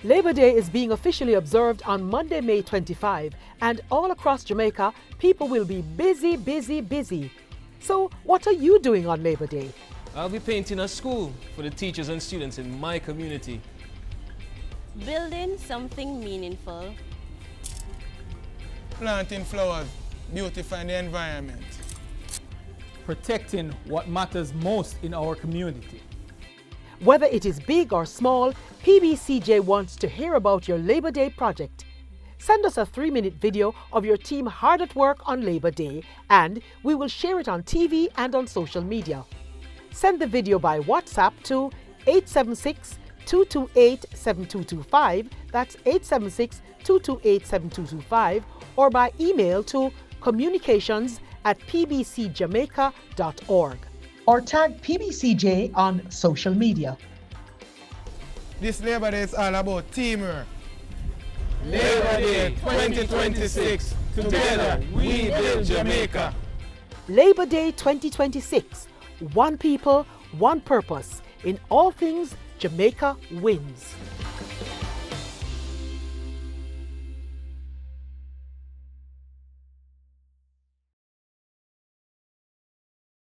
Labor Day is being officially observed on Monday, May 25, and all across Jamaica, people will be busy, busy, busy. So, what are you doing on Labor Day? I'll be painting a school for the teachers and students in my community. Building something meaningful. Planting flowers, beautifying the environment. Protecting what matters most in our community. Whether it is big or small, PBCJ wants to hear about your Labor Day project. Send us a 3-minute video of your team hard at work on Labor Day, and we will share it on TV and on social media. Send the video by WhatsApp to 876-228-7225, that's 876-228-7225, or by email to communications@pbcjamaica.org. Or tag PBCJ on social media. This Labor Day is all about teamwork. Labor Day 2026, together we build Jamaica. Labor Day 2026, one people, one purpose. In all things, Jamaica wins.